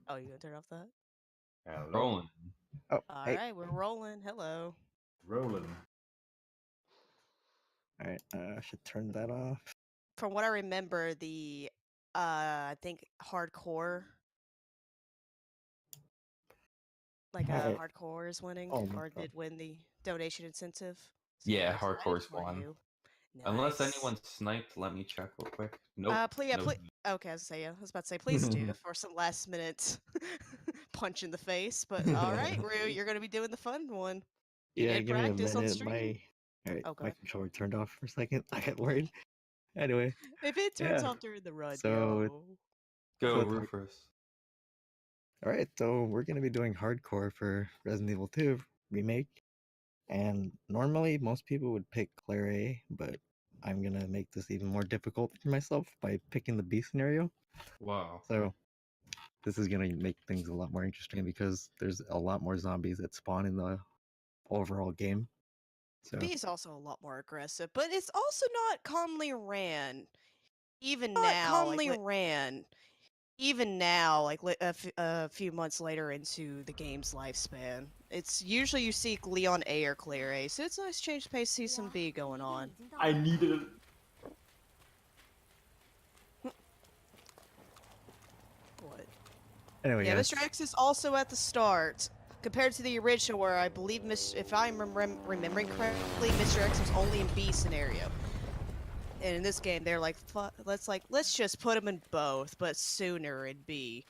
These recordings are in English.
Oh, you gonna turn off that? Hello. Rolling. Oh, All hey. right, we're rolling. Hello. Rolling. Alright, I should turn that off. From what I remember, the I think hardcore, Alright. hardcore is winning, Oh, or did win the donation incentive. So Yeah, excited hardcore's for won. you. Unless Nice. anyone sniped, let me check real quick. Nope. Please, Nope. Okay, I was about to say, please do for some last minute punch in the face. But all right, Rue, you're gonna be doing the fun one. You yeah, did give me a practice on minute. stream. Alright, Oh, go my ahead. controller turned off for a second. I got worried. Anyway, If it turns yeah. off during the run, So, yo. Go, So- Roofress. alright, so we're gonna be doing hardcore for Resident Evil 2 remake. And normally most people would pick Claire A, but I'm gonna make this even more difficult for myself by picking the B scenario. Wow. So this is gonna make things a lot more interesting because there's a lot more zombies that spawn in the overall game. So B is also a lot more aggressive, but it's also not commonly ran. Even now, a few months later into the game's lifespan, it's usually you seek Leon A or Claire A, so it's a nice change of pace to see some B going on. I needed it. What? anyway, Yeah, yes. Mr. X is also at the start. Compared to the original, where I believe, if I'm remembering correctly, Mr. X was only in B scenario. And in this game, they're like, let's just put him in both, but sooner in B.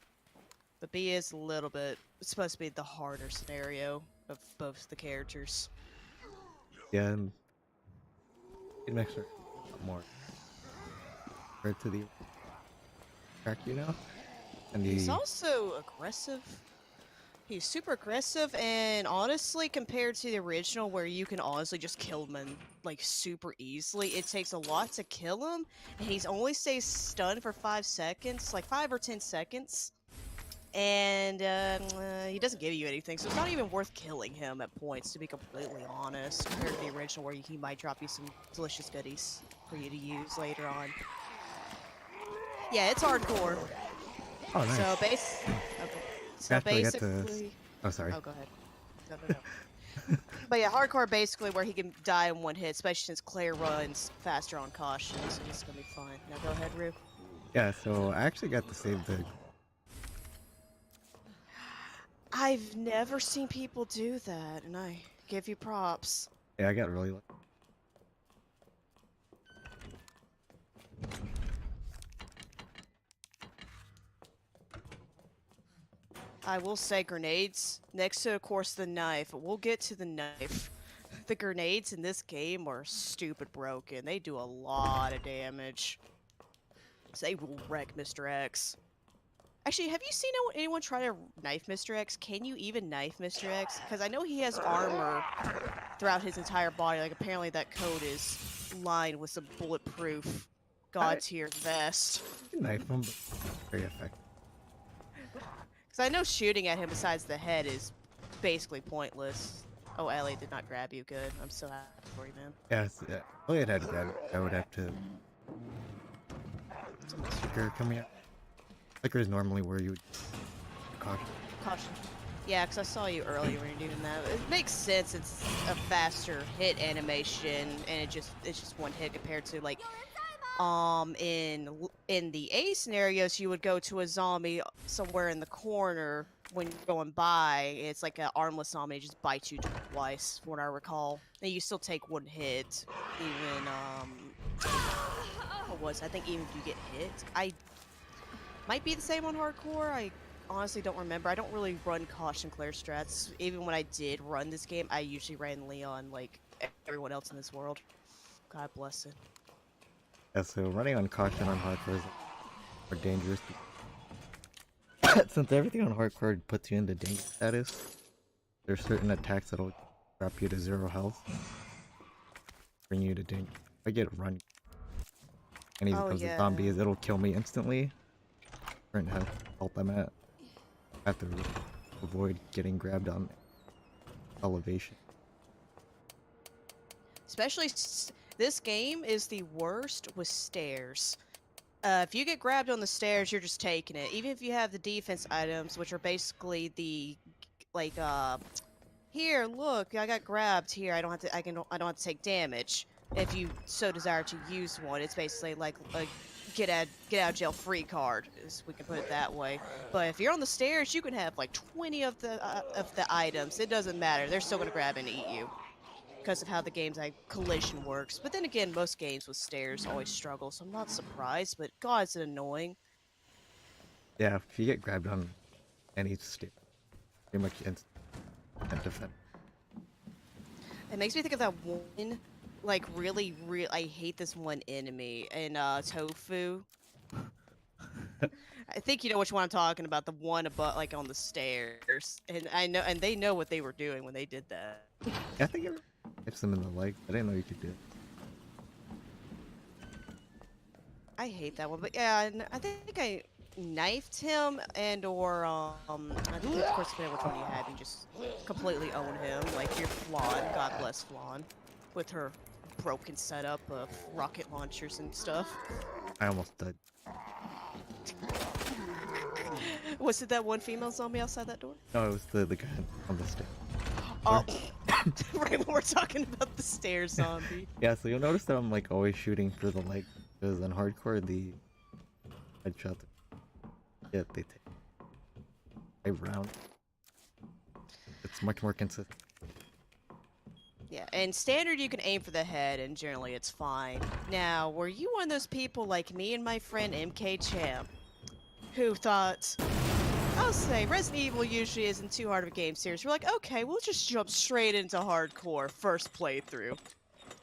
But B is a little bit, it's supposed to be the harder scenario of both the characters. Yeah, and it makes her a lot more compared to the track, and He's the also aggressive. He's super aggressive, and honestly, compared to the original, where you can honestly just kill him like super easily, it takes a lot to kill him, and he's only stays stunned for 5 seconds, like 5 or 10 seconds, and he doesn't give you anything, so it's not even worth killing him at points, to be completely honest, compared to the original, where he might drop you some delicious goodies for you to use later on. Yeah, it's hardcore. oh nice. So okay. So After I got to- basically, Oh, sorry. oh, go ahead. No. But yeah, hardcore basically where he can die in one hit, especially since Claire runs faster on caution, so it's gonna be fun. Now go ahead, Rue. Yeah, so I actually got to save the. I've never seen people do that, and I give you props. Yeah, I got really lucky. I will say grenades next to, of course, the knife. We'll get to the knife. The grenades in this game are stupid broken. They do a lot of damage. So they will wreck Mr. X. Actually, have you seen anyone try to knife Mr. X? Can you even knife Mr. X? Because I know he has armor throughout his entire body. Like, apparently that coat is lined with some bulletproof god-tier vest. Knife him, but very effective. Because I know shooting at him besides the head is basically pointless. Oh, Ellie did not grab you. Good. I'm so happy for you, man. Yes, yeah. Oh, it had grab it. I would have to. Flicker coming out. Flicker is normally where you would Caution. Yeah, because I saw you earlier when you're doing that. It makes sense. It's a faster hit animation, and it's just one hit compared to like in the A scenarios, you would go to a zombie somewhere in the corner when you're going by. It's like an armless zombie, it just bites you twice, from what I recall. And you still take one hit, even what was it? I think even if you get hit, I might be the same on hardcore. I honestly don't remember. I don't really run caution clear strats. Even when I did run this game, I usually ran Leon like everyone else in this world. God bless it. Yeah, so running on caution on hardcore is more dangerous. Since everything on hardcore puts you into danger status, there's certain attacks that'll drop you to 0 health, bring you to danger. If I get run, and he becomes a zombie, it'll kill me instantly. Current health I'm at. I have to avoid getting grabbed on elevation. Especially, this game is the worst with stairs. If you get grabbed on the stairs, you're just taking it. Even if you have the defense items, which are basically the like here, look, I got grabbed here. I don't have to. I don't have to take damage. If you so desire to use one, it's basically like a get out of jail free card, as we can put it that way. But if you're on the stairs, you can have like 20 of the items. It doesn't matter. They're still gonna grab and eat you because of how the game's like collision works. But then again, most games with stairs always struggle, so I'm not surprised. But God, it's annoying. Yeah, if you get grabbed on any stick, pretty much instant defense. It makes me think of that one, like really, I hate this one enemy in Tofu. I think you know which one I'm talking about. The one above, like on the stairs, and I know, and they know what they were doing when they did that. Yeah, I think it hits them in the leg. I didn't know you could do it. I hate that one, but yeah, I think I knifed him or I think of course depending on which one you have, you just completely own him. Like you're Flan, God bless Flan, with her broken setup of rocket launchers and stuff. I almost died. Was it that one female zombie outside that door? No, it was the guy on the stairs. Oh, right when we're talking about the stairs zombie. Yeah, so you'll notice that I'm like always shooting for the leg, because on hardcore the headshot, yeah, they take a round. It's much more consistent. Yeah, and standard you can aim for the head, and generally it's fine. Now, were you one of those people like me and my friend MK Champ, who thought, I'll say, Resident Evil usually isn't too hard of a game series. We're like, okay, we'll just jump straight into hardcore first playthrough.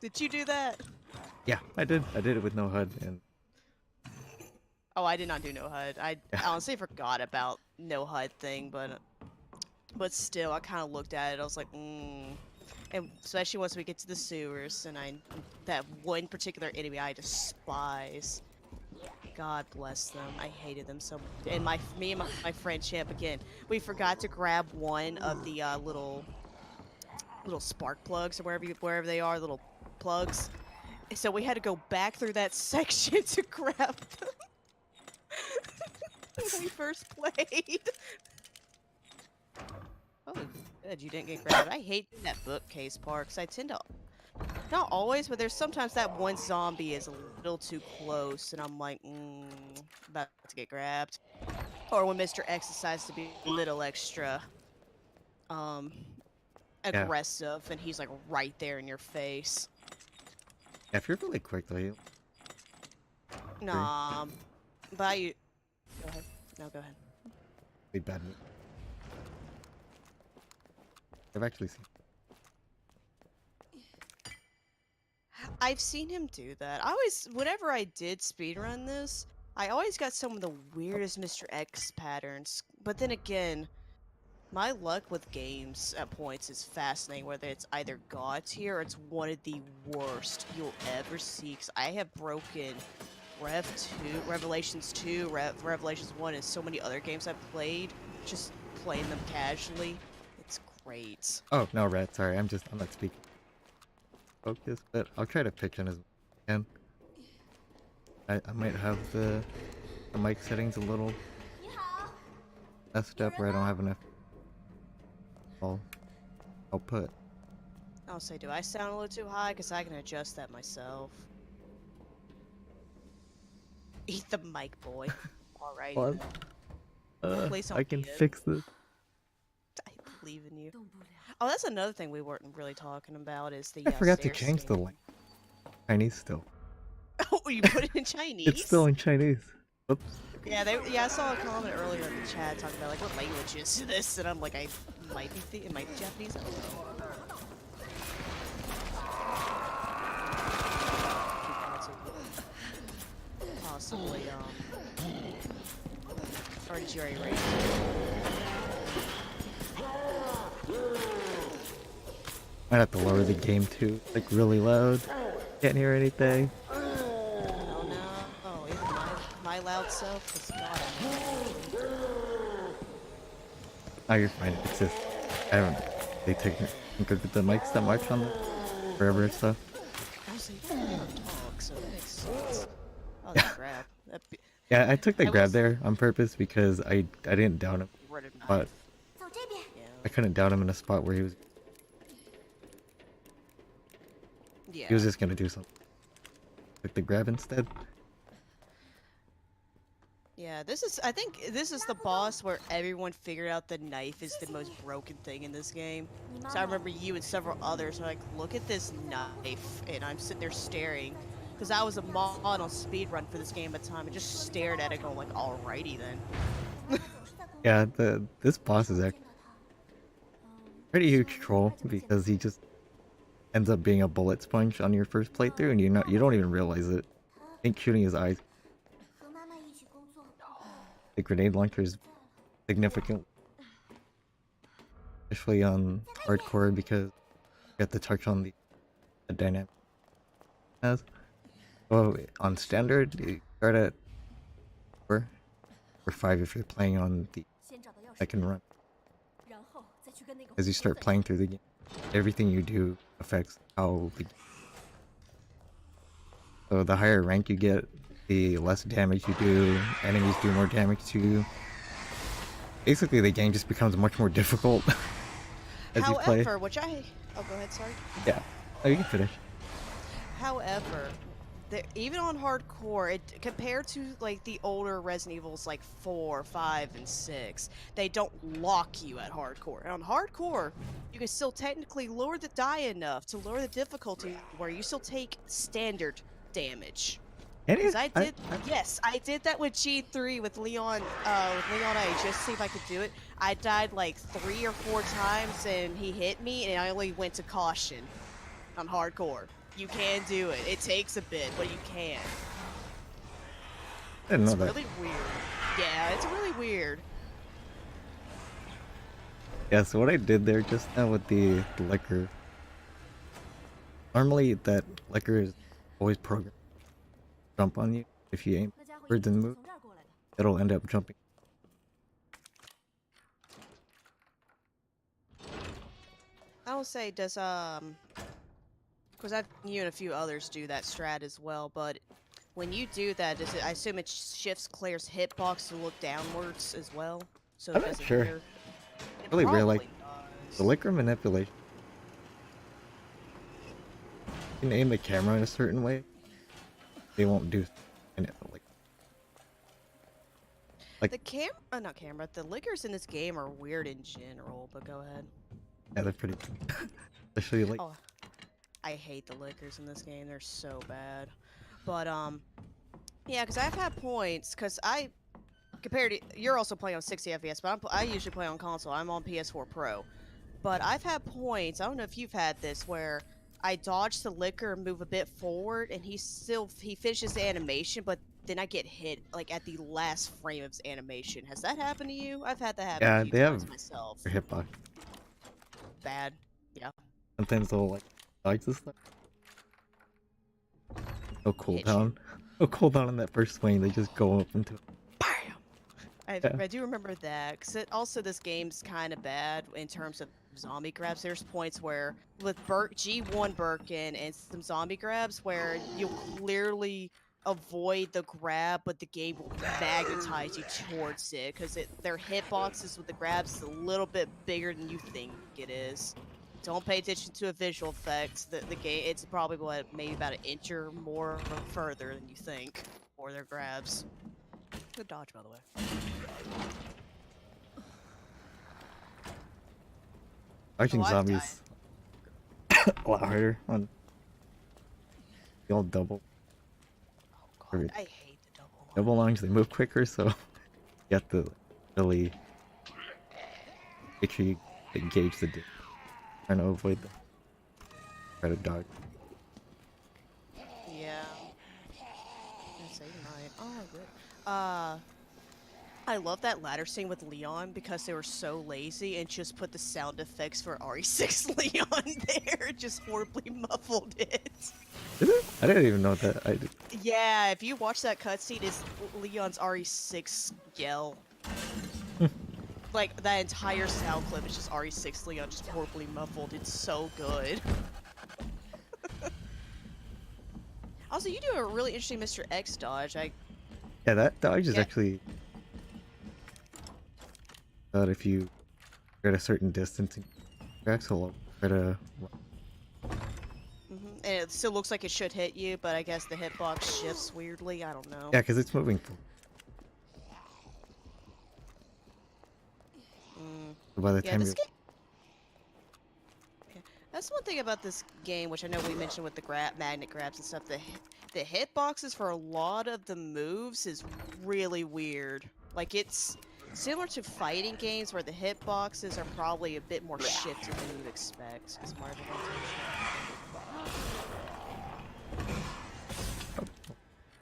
Did you do that? Yeah, I did. I did it with no HUD, and Oh, I did not do no HUD. I honestly forgot about no HUD thing, but still, I kind of looked at it. I was like, And especially once we get to the sewers, and that one particular enemy I despise. God bless them. I hated them so much. And me and my friend Champ again, we forgot to grab one of the little spark plugs or wherever they are, little plugs. So we had to go back through that section to grab them. When we first played. Oh, good, you didn't get grabbed. I hate that bookcase part, because I tend to... Not always, but there's sometimes that one zombie is a little too close, and I'm like, about to get grabbed. Or when Mr. X decides to be a little extra, aggressive, and he's like right there in your face. yeah, if you're really quick though, you Nah, but you... Go ahead. No, go ahead. be bad. I've actually seen. I've seen him do that. Whenever I did speedrun this, I always got some of the weirdest Mr. X patterns. But then again, my luck with games at points is fascinating, whether it's either God tier or it's one of the worst you'll ever see. Because I have broken Revelations 2, Revelations 1, and so many other games I've played, just playing them casually. It's great. Oh no, Red. Sorry, I'm not speaking. Focus, but I'll try to pitch in as I can. I might have the mic settings a little messed up where I don't have enough output. I'll say, do I sound a little too high? Because I can adjust that myself. Eat the mic, boy. Alright. What? Please don't I can eat it. fix this. I believe in you. Oh, that's another thing we weren't really talking about is the I forgot to stair change the scheme. link. Chinese still. Oh, you put it in Chinese? It's still in Chinese. Oops. Yeah, I saw a comment earlier in the chat talking about like what language is this, and I'm like, it might be Japanese. I don't know. Possibly, or did you already raise Might have to lower the game too, like really loud. Can't hear anything. Oh no! Oh, even my loud self is God. Oh, you're fine. It's just I haven't. They take the mics that much on the forever stuff. Also, you don't talk, so that makes sense. Oh, that grab. Yeah, I took the I grab was there on purpose because I didn't down him, rid of but knife. I couldn't down him in a spot where he Yeah. was just gonna do something. Took the grab instead. Yeah, I think this is the boss where everyone figured out the knife is the most broken thing in this game. So I remember you and several others are like, look at this knife, and I'm sitting there staring. Because I was a mod on speedrun for this game at the time, and just stared at it going like, alrighty then. Yeah, this boss is actually pretty huge troll because he just ends up being a bullet sponge on your first playthrough, and you don't even realize it. I think shooting his eyes, the grenade launcher is significant, especially on hardcore because you have to touch on the dynamic it has. So on standard, you start at 4 or 5 if you're playing on the second run. As you start playing through the game, everything you do affects how the so the higher rank you get, the less damage you do, enemies do more damage to you. Basically, the game just becomes much more difficult as you play. However, which I... Oh, go ahead, sorry. Yeah. Oh, you can finish. However, even on hardcore, compared to like the older Resident Evils like 4, 5, and 6, they don't lock you at hardcore. And on hardcore, you can still technically lower the die enough to lower the difficulty where you still take standard damage. Because I did that with G3 with Leon. I just see if I could do it. I died like 3 or 4 times, and he hit me, and I only went to caution on hardcore. You can do it. It takes a bit, but you can. I didn't know It's that. really weird. Yeah, it's really weird. Yeah, so what I did there just now with the liquor. Normally, that liquor is always programmed to jump on you if you aim forwards and move. It'll end up jumping. I will say, because you and a few others do that strat as well, but when you do that, I assume it shifts Claire's hitbox to look downwards as well? So I'm it not doesn't sure. hit her? It Really rare, probably like does. the liquor manipulation. You can aim the camera in a certain way. They won't do it like Not camera, the liquors in this game are weird in general, but go ahead. yeah, they're pretty. Especially like Oh, I hate the liquors in this game, they're so bad. But, yeah, because I've had points, because compared to, you're also playing on 60 FPS, but I usually play on console, I'm on PS4 Pro. But I've had points, I don't know if you've had this, where I dodge the liquor and move a bit forward, and he finishes the animation, but then I get hit, like, at the last frame of his animation. Has that happened to you? I've had that happen yeah, a few they times have myself. their hitbox. Bad. Yeah. Sometimes they'll like dodge this stuff. No Hit cooldown. No cooldown on that first swing. They just go up into. BAM! Yeah. I do remember that, because also this game's kind of bad in terms of zombie grabs. There's points where, with G1 Birkin and some zombie grabs, where you'll clearly avoid the grab, but the game will magnetize you towards it, because their hitboxes with the grabs is a little bit bigger than you think it is. Don't pay attention to a visual effects. The game, it's probably maybe about an inch or more further than you think for their grabs. Good dodge, by the way. Dodging I've zombies a lot harder on the old double. Oh god, I hate the double line. Double lunge, they move quicker, so you have to really make sure you engage the dick. Trying to avoid them. Try to dodge. Yeah. That's 89. Oh, good. I love that ladder scene with Leon because they were so lazy and just put the sound effects for RE6 Leon there. Just horribly muffled it. Is it? I didn't even know that. I did. Yeah, if you watch that cutscene, it's Leon's RE6 yell. Like, that entire sound clip is just RE6 Leon just horribly muffled. It's so good. Also, you do a really interesting Mr. X dodge. Yeah, Yeah, that dodge is Yeah. actually that if you are at a certain distance, you actually try to. And it still looks like it should hit you, but I guess the hitbox shifts weirdly. I don't know. Yeah, because it's moving forward. Mm. So by the Yeah, time this you're game. Okay. That's one thing about this game, which I know we mentioned with the magnet grabs and stuff. The hitboxes for a lot of the moves is really weird. Like it's similar to fighting games where the hitboxes are probably a bit more shifted than you would expect. Is Marvin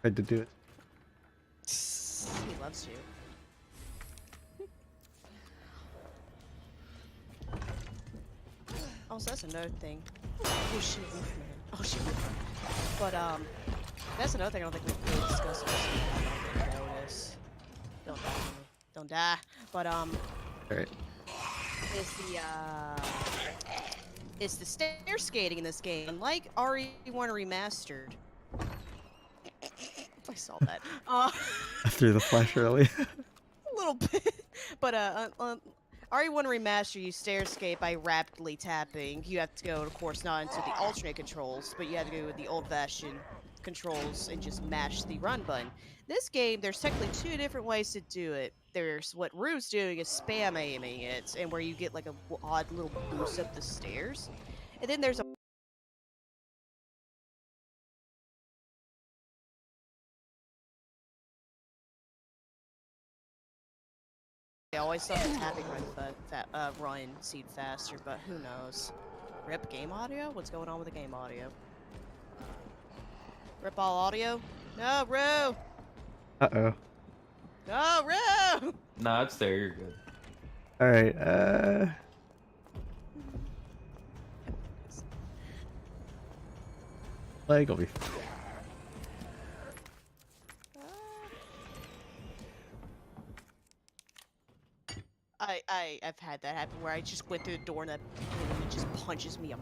tried to do it. He loves you. Oh, so that's another thing. Oh shit, Wolfman. Oh shit, Wolfman. But that's another thing I don't think we really discussed. Notice. Don't die on me. Don't die. But Alright. is the it's the stair skating in this game. Unlike RE1 Remastered. I saw that. I threw the flash early. A little bit. But RE1 Remaster, you stair skate by rapidly tapping. You have to go, of course, not into the alternate controls, but you have to go with the old-fashioned controls and just mash the run button. This game, there's technically two different ways to do it. There's what Rue's doing is spam aiming it, and where you get like a odd little boost up the stairs. And then there's a I always thought the tapping run seemed faster, but who knows? Rip game audio? What's going on with the game audio? Rip all audio? No, Roo! Uh-oh. No, Roo! Nah, it's there. You're good. Alright, Leg will be fine. I've had that happen where I just went through the door and that enemy just punches me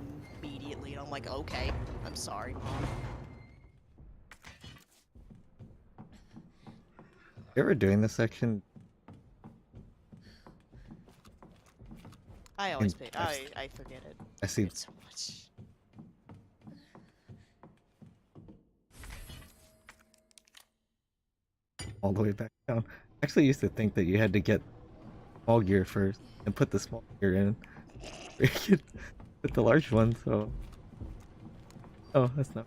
immediately, and I'm like, okay, I'm sorry, Mom. You ever doing this section? I always And pick. I forget it. I see It's so much. all the way back down. I actually used to think that you had to get small gear first and put the small gear in. You could put the large one, so. Oh, that's not.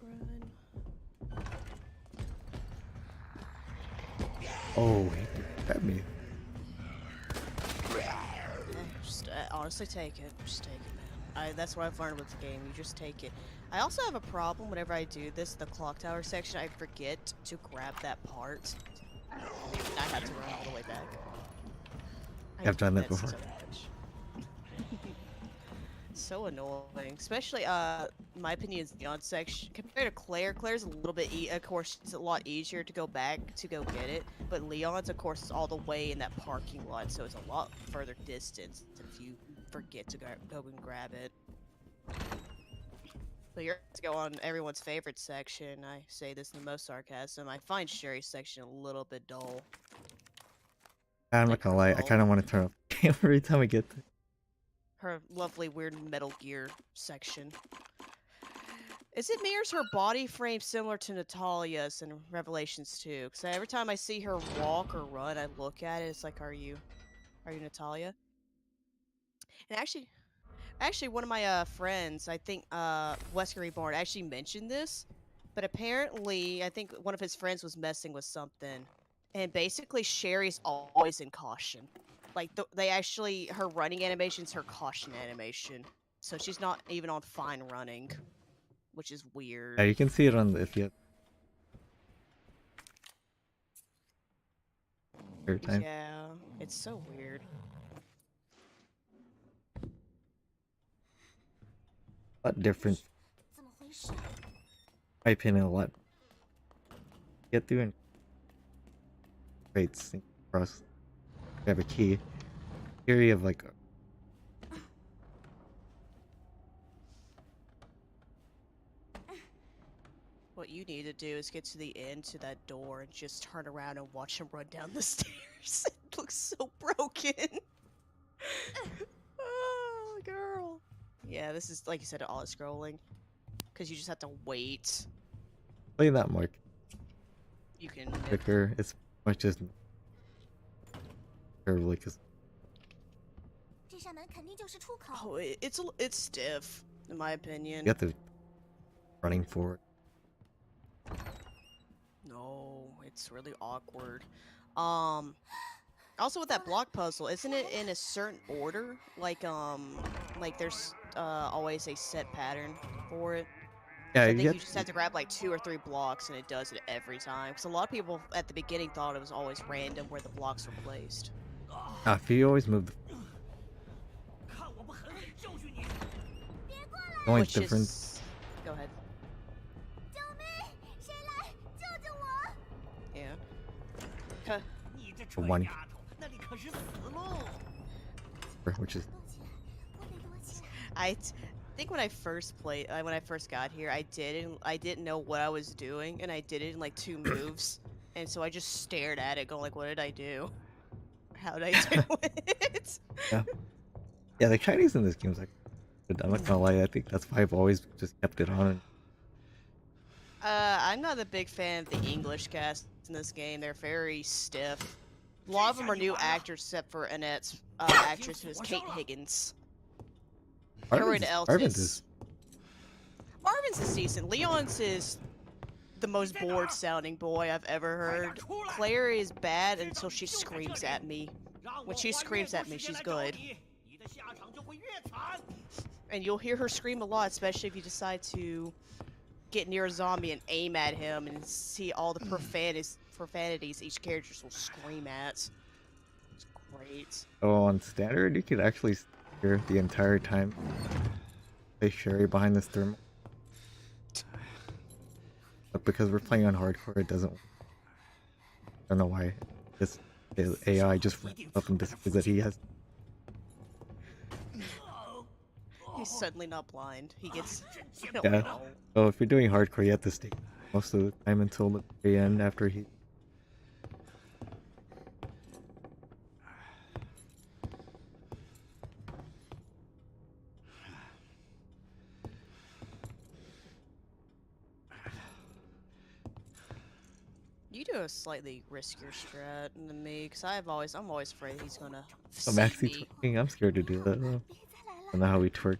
Run. Oh, he grabbed me. Just honestly take it. Just take it, man. That's what I've learned with the game. You just take it. I also have a problem whenever I do this, the clock tower section. I forget to grab that part. And I have to run all the way back. I've done that hate before. So much. So annoying, especially my opinion is Neon section compared to Claire. Claire's a little bit of course it's a lot easier to go back to go get it, but Leon's of course is all the way in that parking lot, so it's a lot further distance if you forget to go and grab it. But you're to go on everyone's favorite section. I say this in the most sarcasm. I find Sherry's section a little bit dull. I'm not Like gonna lie, I kind of want to turn off the game every time I get there. Her lovely weird Metal Gear section. Is it me or is her body frame similar to Natalia's in Revelations 2? Because every time I see her walk or run, I look at it, it's like, are you Natalia? And actually one of my friends, I think Wesker Reborn, actually mentioned this, but apparently I think one of his friends was messing with something. And basically Sherry's always in caution. Like her running animation's her caution animation. So she's not even on fine running, which is weird. Yeah, you can see it on the if you have third time. Yeah, it's so weird. A lot different. My opinion, a lot. Get through and great sync across We have a key. Here you have like What you need to do is get to the end to that door and just turn around and watch him run down the stairs. It looks so broken. Oh, girl. Yeah, this is, like you said, auto-scrolling. Because you just have to wait. play that mark You can... quicker. It's much just terribly because Oh, it's stiff, in my opinion. you have to running forward. No, it's really awkward. Also with that block puzzle, isn't it in a certain order? Like there's always a set pattern for it. Yeah, I you think get you just have to grab like 2 or 3 blocks and it does it every time. Because a lot of people at the beginning thought it was always random where the blocks were placed. if you always move the only Which difference. is... Go ahead. Yeah. Huh. For one, which is Think when I first played, when I first got here, I didn't know what I was doing, and I did it in like 2 moves, and so I just stared at it, going like, "What did I do? How did I do it?" yeah. The Chinese in this game is like, but I'm not gonna lie. I think that's why I've always just kept it on. I'm not a big fan of the English cast in this game. They're very stiff. A lot of them are new actors, except for Annette's actress, who is Kate Higgins. Everyone else is... Marvin's is decent. Leon's is the most bored sounding boy I've ever heard. Claire is bad until she screams at me. When she screams at me, she's good. And you'll hear her scream a lot, especially if you decide to get near a zombie and aim at him and see all the profanities each character will scream at. It's great. Oh, on standard, you could actually hear the entire time. Play Sherry behind this thermal. But because we're playing on hardcore, it doesn't. I don't know why. This AI just ramps up and displays that he has. He's suddenly not blind. He gets... Yeah. Oh, if you're doing hardcore, you have to stay most of the time until the very end after he. You do a slightly riskier strat than me, because I'm always afraid he's gonna I'm see actually me. twerking. I'm scared to do that though. I don't know how we twerk.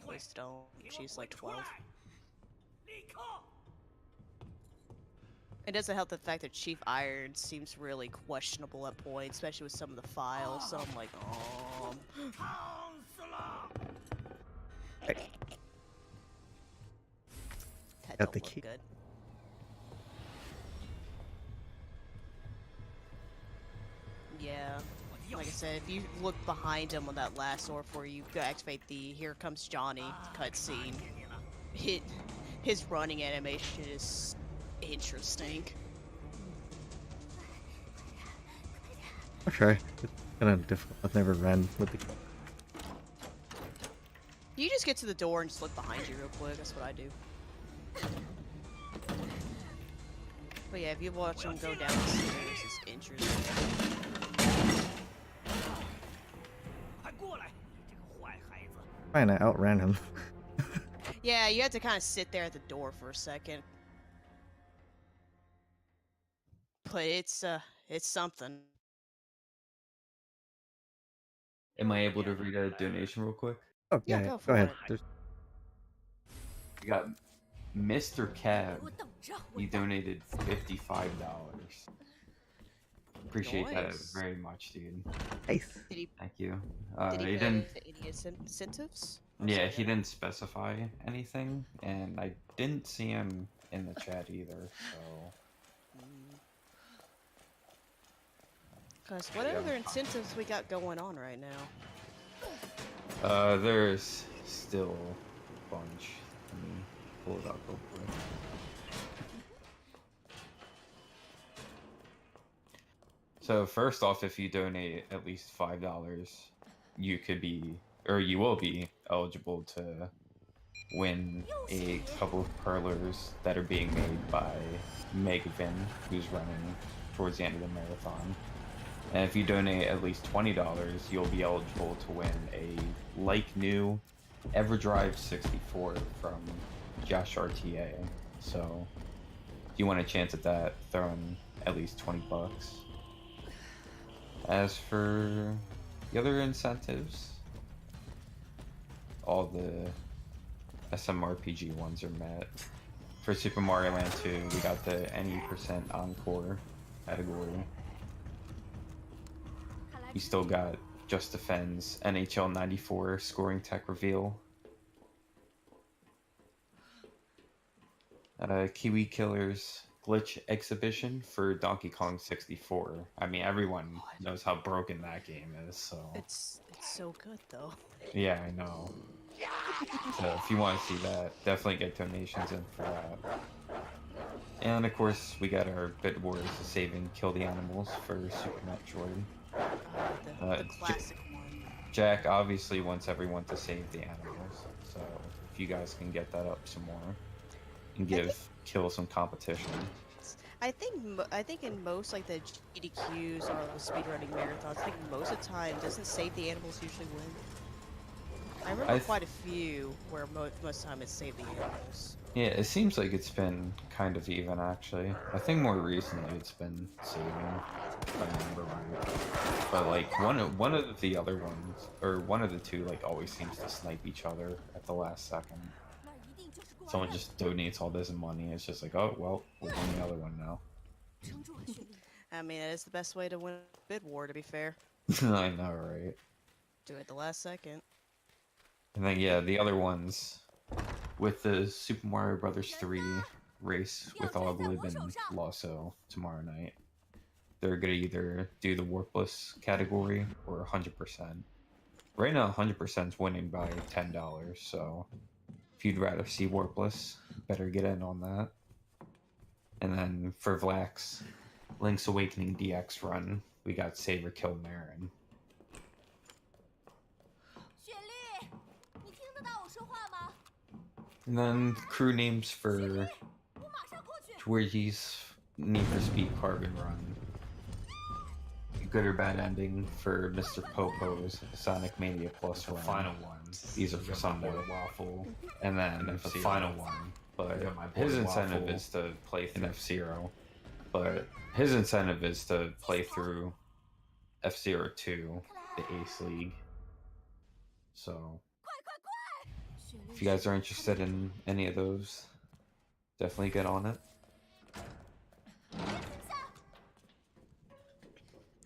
Please don't. She's like 12. It doesn't help the fact that Chief Iron seems really questionable at points, especially with some of the files, so I'm like, oh. Hey. That Got don't the look key. good. Yeah. Like I said, if you look behind him on that last sword before you activate the "Here Comes Johnny" cutscene, his running animation is interesting. I'll try. It's kind of difficult. I've never ran with the. You just get to the door and just look behind you real quick. That's what I do. But yeah, if you watch him go down the stairs, it's interesting. Fine, I outran him. Yeah, you have to kind of sit there at the door for a second. But it's something. Am I able to read a donation real quick? Oh Yeah, yeah, go go for ahead. it. There's We got Mr. Cab. He donated $55. Appreciate that Nice. very much, dude. nice. Thank you. Did He he put didn't. any incentives? Yeah, he didn't specify anything, and I didn't see him in the chat either. So Cause what other incentives we got going on right now? there's still a bunch. Let me pull it up real quick. So first off, if you donate at least $5, you could be, or you will be eligible to win a couple of perlers that are being made by Megavin, who's running towards the end of the marathon. And if you donate at least $20, you'll be eligible to win a like new EverDrive 64 from Josh RTA. So if you want a chance at that, throw in at least 20 bucks. As for the other incentives, all the SMRPG ones are met. For Super Mario Land 2, we got the any% Encore category. You still got Just Defend's NHL 94 scoring tech reveal. Kiwi Killer's glitch exhibition for Donkey Kong 64. I mean, everyone knows how broken that game is, so... It's so good, though. Yeah, I know. So if you want to see that, definitely get donations in for that. And of course, we got our Bit Wars to save and kill the animals for Super Metroid. The classic one. Jack obviously wants everyone to save the animals, so if you guys can get that up some more and kill some competition. I think in most like the GDQs or the speedrunning marathons, I think most of the time doesn't save the animals usually win. I remember quite a few where most of the time it's save the animals. Yeah, it seems like it's been kind of even actually. I think more recently it's been saving, if I remember right. But like one of the other ones, or one of the two, like always seems to snipe each other at the last second. Someone just donates all this money. It's just like, oh well, we're doing the other one now. I mean, it's the best way to win a bid war, to be fair. I know, right? Do it the last second. And then yeah, the other ones with the Super Mario Brothers 3 race with Oglib and Losso tomorrow night. They're gonna either do the Warpless category or 100%. Right now, 100% is winning by $10, so if you'd rather see Warpless, better get in on that. And then for Vlax, Link's Awakening DX run, we got Saber Kill Marin. And then crew names for Twiggy's Need for Speed Carbon run. Good or bad ending for Mr. Popo's Sonic Mania Plus run. Final ones. These are for Sunday. Waffle. And then The final one. But got my his boy incentive Waffle. is to play through F-Zero. But his incentive is to play through F-Zero 2, the Ace League. So if you guys are interested in any of those, definitely get on it.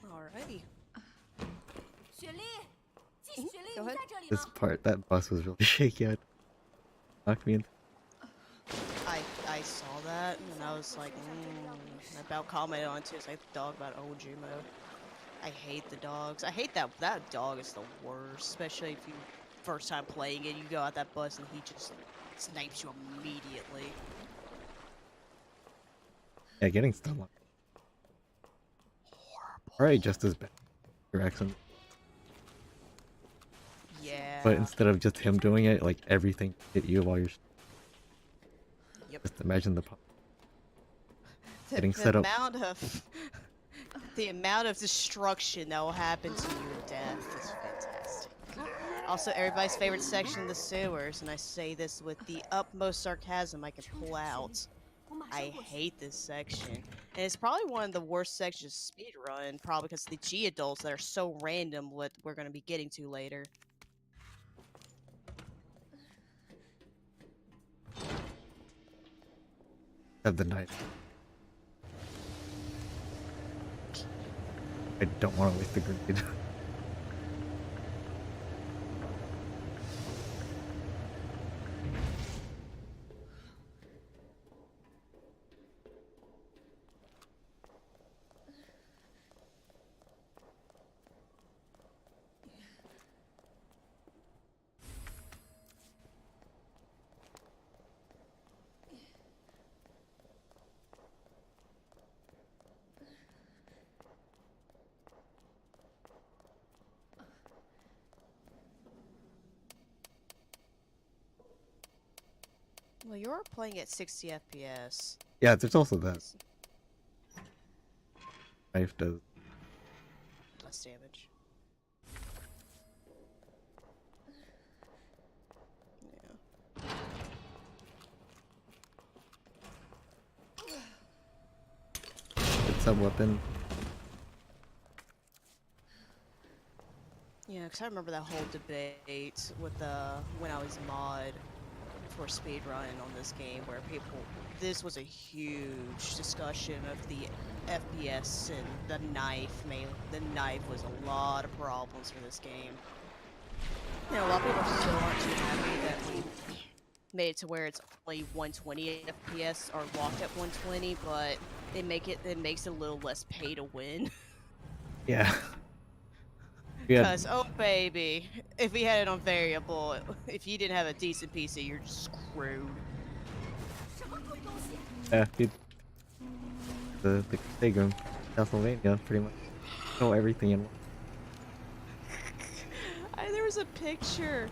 Alrighty. Go ahead. This part, that bus was really shaky. It knocked me in. I saw that and I was like, I about commented on it too. It's like the dog about OG mode. I hate the dogs. I hate that dog is the worst, especially if you first time playing it. You go out that bus and he just snipes you immediately. Yeah, getting stunned. Alright, just as bad. Direction. Yeah. But instead of just him doing it, like everything hit you while you're. Yep. Just imagine the. The, getting the set up. amount of the amount of destruction that will happen to you in death is fantastic. Also, everybody's favorite section, the sewers, and I say this with the utmost sarcasm I can pull out. I hate this section, and it's probably one of the worst sections of speedrun, probably because of the G-adults that are so random. What we're going to be getting to later. Of the night. I don't want to waste the grenade. Well, you're playing at 60 FPS. Yeah, there's also that. Knife does. Less damage. Yeah. It's a weapon. Yeah, because I remember that whole debate with when I was mod for speedrunning on this game, where this was a huge discussion of the FPS and the knife. The knife was a lot of problems for this game. You know, a lot of people still aren't too happy that we made it to where it's only 120 FPS or locked at 120, but it makes it a little less pay to win. Yeah. Yeah. Because, oh baby, if we had it on variable, if you didn't have a decent PC, you're just screwed. Yeah, the Sega Castlevania pretty much know everything in one. There was a picture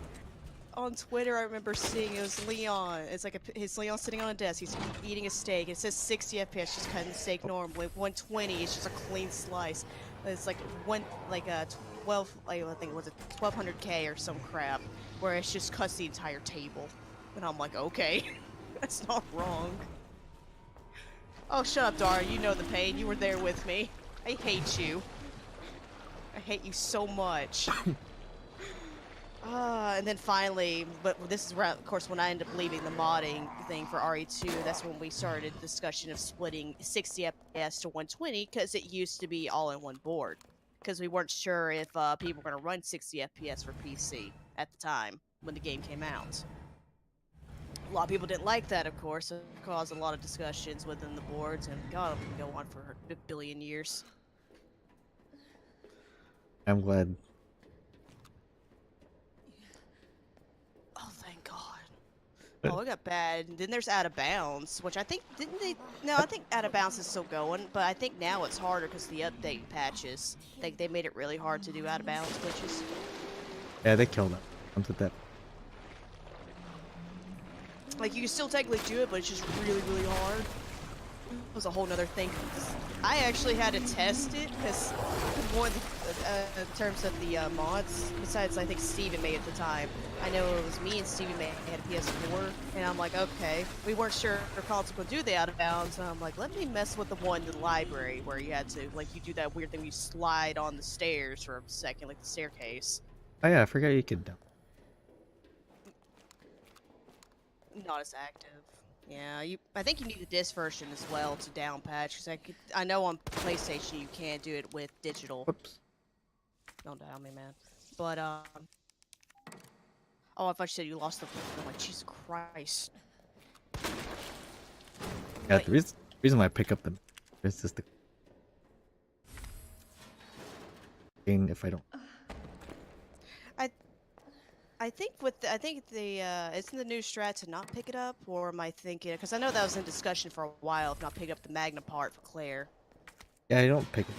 on Twitter I remember seeing. It was Leon. It's like his Leon sitting on a desk. He's eating a steak. It says 60 FPS, just cutting the steak normally. 120, it's just a clean slice. It's like 12, like I think it was a 1200K or some crap, where it's just cuts the entire table. And I'm like, okay, that's not wrong. Oh, shut up, Dara. You know the pain. You were there with me. I hate you. I hate you so much. And then finally, but this is where, of course, when I ended up leaving the modding thing for RE2, that's when we started discussion of splitting 60 FPS to 120, because it used to be all in one board. Because we weren't sure if people were going to run 60 FPS for PC at the time when the game came out. A lot of people didn't like that, of course. It caused a lot of discussions within the boards, and God, it can go on for a billion years. I'm glad. Oh, thank God. Oh, it got bad. And then there's Out of Bounds, which I think, didn't they? No, I think Out of Bounds is still going, but I think now it's harder because the update patches. They made it really hard to do Out of Bounds glitches. Yeah, they killed him. Comes with that. Like, you can still technically do it, but it's just really, really hard. It was a whole nother thing. I actually had to test it, because one, in terms of the mods, besides I think Steven made at the time, I know it was me and Steven had a PS4, and I'm like, okay, we weren't sure if console could do the Out of Bounds, and I'm like, let me mess with the one in the library, where you had to, like, you do that weird thing where you slide on the stairs for a second, like the staircase. Oh yeah, I forgot you could. Not as active. Yeah, I think you need the disc version as well to down patch, because I know on PlayStation you can't do it with digital. Whoops. Don't doubt me, man. But oh, I thought you said you lost the. I'm like, Jesus Christ. Yeah, Like, the reason why I pick up the is just the gain if I don't. I think isn't the new strat to not pick it up, or am I thinking? Because I know that was in discussion for a while, if not pick up the Magna part for Claire. Yeah, I don't pick it.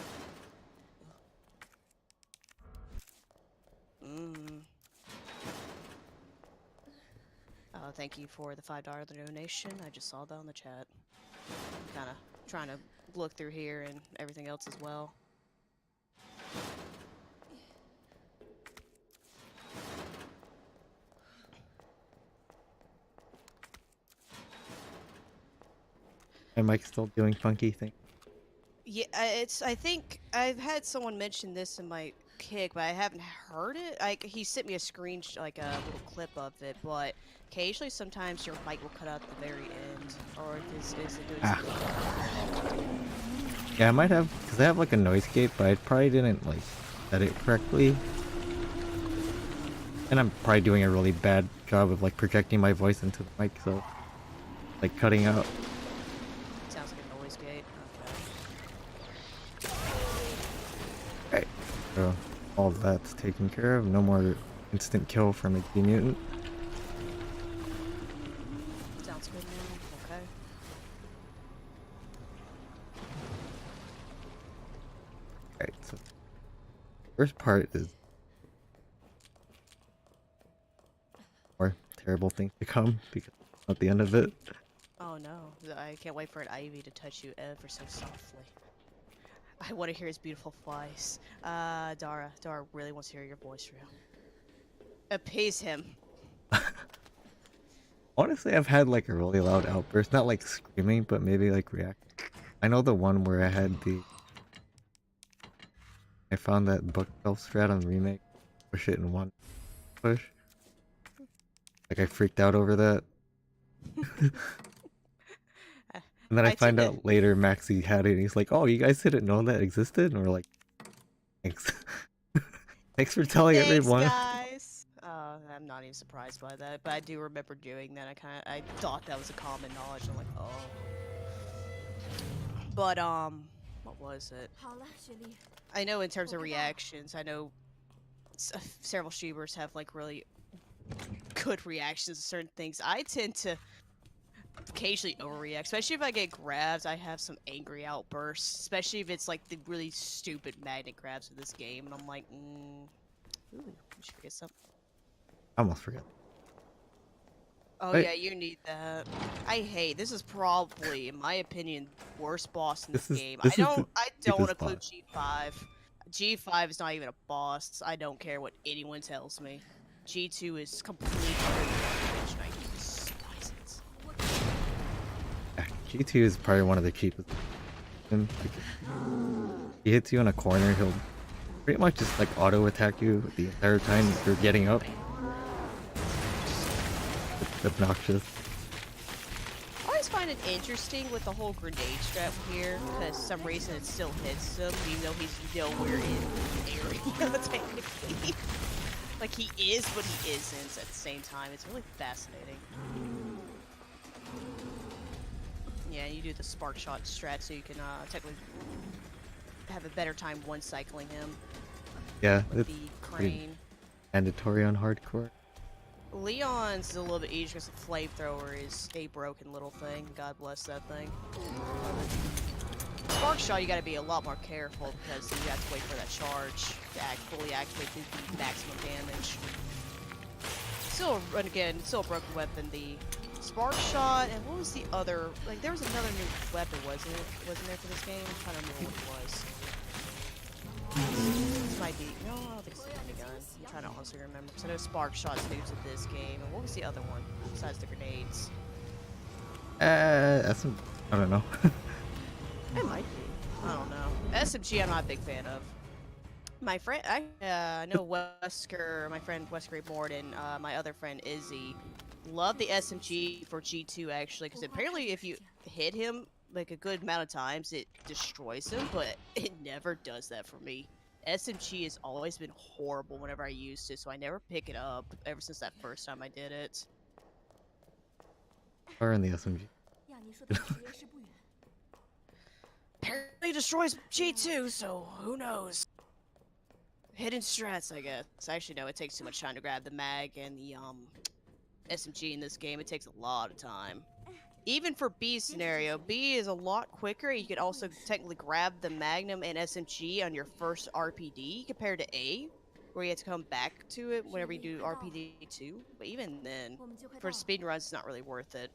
Thank you for the $5 donation. I just saw that on the chat. Kind of trying to look through here and everything else as well. My mic's still doing funky thing. Yeah, I think I've had someone mention this in my kick, but I haven't heard it. He sent me a like a little clip of it, but occasionally, sometimes your mic will cut out at the very end, or is it doing something? Yeah, I might have, because I have like a noise gate, but I probably didn't like set it correctly. And I'm probably doing a really bad job of like projecting my voice into the mic, so like cutting out. Sounds like a noise gate. Okay. Right. So all that's taken care of. No more instant kill from a mutant. Sounds good, man. Okay. Right, so first part is more terrible things to come because at the end of it. Oh no, I can't wait for an Ivy to touch you ever so softly. I want to hear his beautiful voice. Dara really wants to hear your voice, real. Appease him. Honestly, I've had like a really loud outburst, not like screaming, but maybe like react. I know the one where I found that bookshelf strat on remake, push it in one push. Like I freaked out over that. And then I find out later Maxie had it and he's like, oh, you guys didn't know that existed? And we're like, thanks. Thanks for telling everyone. Guys. I'm not even surprised by that, but I do remember doing that. I thought that was a common knowledge. I'm like, oh. But, what was it? I know in terms of reactions, I know several streamers have, like, really good reactions to certain things. I tend to occasionally overreact, especially if I get grabs. I have some angry outbursts, especially if it's, like, the really stupid magnet grabs of this game, and I'm like, ooh, we should forget something. I almost forgot. Oh Wait. yeah, you need that. This is probably, in my opinion, worst boss in this game. I don't include G5. G5 is not even a boss. I don't care what anyone tells me. G2 is completely garbage, and I despise it. G2 is probably one of the cheapest. He hits you in a corner, he'll pretty much just like auto attack you the entire time you're getting up. It's obnoxious. I always find it interesting with the whole grenade strap here, because for some reason it still hits him, even though he's nowhere in the area, technically. Like, he is, but he isn't at the same time. It's really fascinating. Yeah, you do the spark shot strat so you can technically have a better time one-cycling him. Yeah, with the crane. Mandatory on hardcore. Leon's a little bit easier because the flamethrower is a broken little thing. God bless that thing. Spark shot, you gotta be a lot more careful because you have to wait for that charge to fully activate the maximum damage. Still, and again, still a broken weapon. The spark shot, and what was the other? Like, there was another new weapon, wasn't there for this game? I'm trying to remember what it was. This might be. No, I don't think it's a minigun. I'm trying to honestly remember. Because I know spark shot's new to this game. And what was the other one besides the grenades? I don't know. It might be. I don't know. SMG, I'm not a big fan of. My friend, I know Wesker, my friend Wesker Morden, my other friend Izzy, love the SMG for G2 actually, because apparently if you hit him like a good amount of times, it destroys him, but it never does that for me. SMG has always been horrible whenever I used it, so I never pick it up ever since that first time I did it. Or in the SMG. Apparently destroys G2, so who knows? Hidden strats, I guess. Actually, no, it takes too much time to grab the mag and the SMG in this game. It takes a lot of time. Even for B scenario, B is a lot quicker. You can also technically grab the Magnum and SMG on your first RPD compared to A, where you have to come back to it whenever you do RPD 2. But even then, for speed runs, it's not really worth it.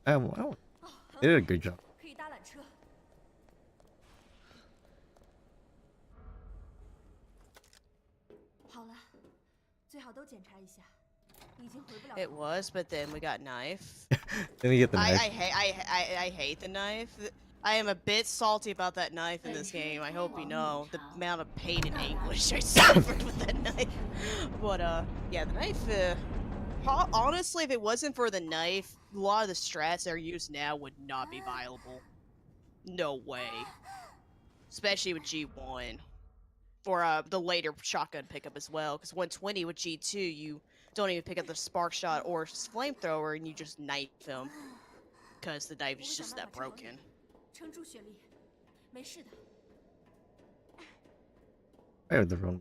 Well, they did a good job. It was, but then we got knife. Then you get the knife. I hate the knife. I am a bit salty about that knife in this game. I hope you know the amount of pain and anguish I suffered with that knife. But yeah, the knife. Honestly, if it wasn't for the knife, a lot of the strats that are used now would not be viable. No way. Especially with G1. Or the later shotgun pickup as well. Because 120 with G2, you don't even pick up the spark shot or flamethrower and you just knife him. Because the knife is just that broken. I have the wrong.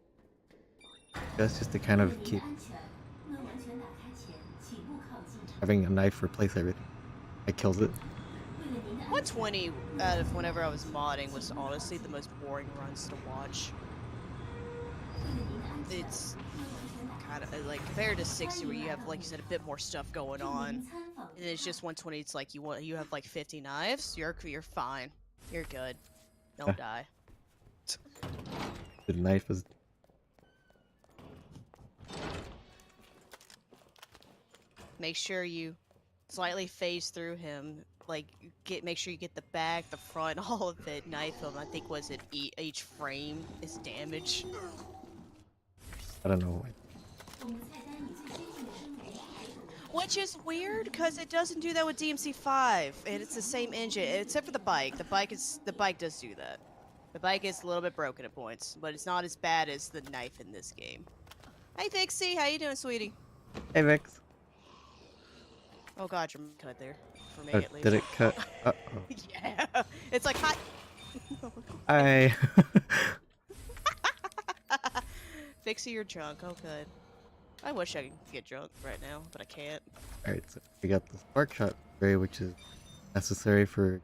That's just to kind of keep having a knife replace everything. It kills it. 120 out of whenever I was modding was honestly the most boring runs to watch. It's kind of like compared to 60, where you have, like you said, a bit more stuff going on, and it's just 120. It's like you have like 50 knives. You're fine. You're good. Don't die. The knife is. Make sure you slightly phase through him. Like make sure you get the back, the front, all of it. Knife him. I think was it each frame is damage. I don't know. Which is weird because it doesn't do that with DMC5, and it's the same engine except for the bike. The bike does do that. The bike is a little bit broken at points, but it's not as bad as the knife in this game. Hey Vixie, how you doing, sweetie? Hey, Vix. Oh god, your mic cut there. For me Oh, at least. did it cut? Uh-oh. Yeah. It's like hot. Hi. Vixie, you're drunk. Oh good. I wish I could get drunk right now, but I can't. Alright, so we got the spark shot spray, which is necessary for.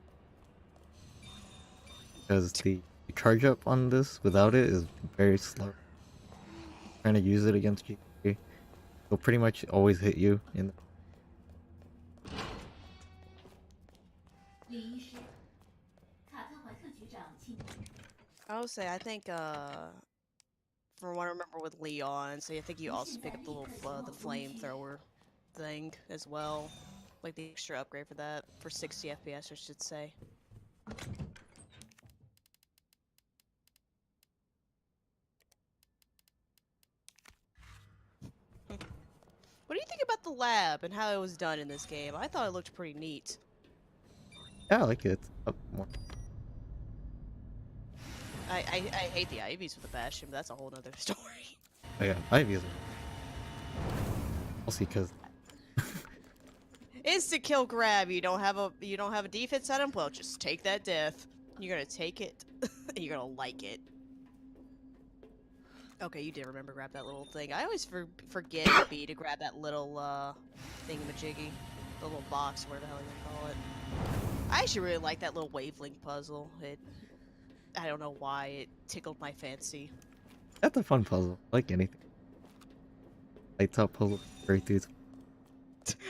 Because the charge up on this without it is very slow. Trying to use it against GP, it'll pretty much always hit you in. I would say I think from what I remember with Leon, so I think you also pick up the little the flamethrower thing as well, like the extra upgrade for that for 60 FPS, I should say. What do you think about the lab and how it was done in this game? I thought it looked pretty neat. Yeah, I like it. It's up more. I hate the Ivies with the Bastion, but that's a whole nother story. Oh yeah, I've used it. I'll see, cause Instant kill grab. You don't have a defense item. Well, just take that death. You're gonna take it. And you're gonna like it. Okay, you did remember grab that little thing. I always forget to grab that little thingamajiggy, the little box, whatever the hell you call it. I actually really like that little wavelength puzzle. I don't know why it tickled my fancy. that's a fun puzzle. Like anything. Lights out puzzle, very dudes.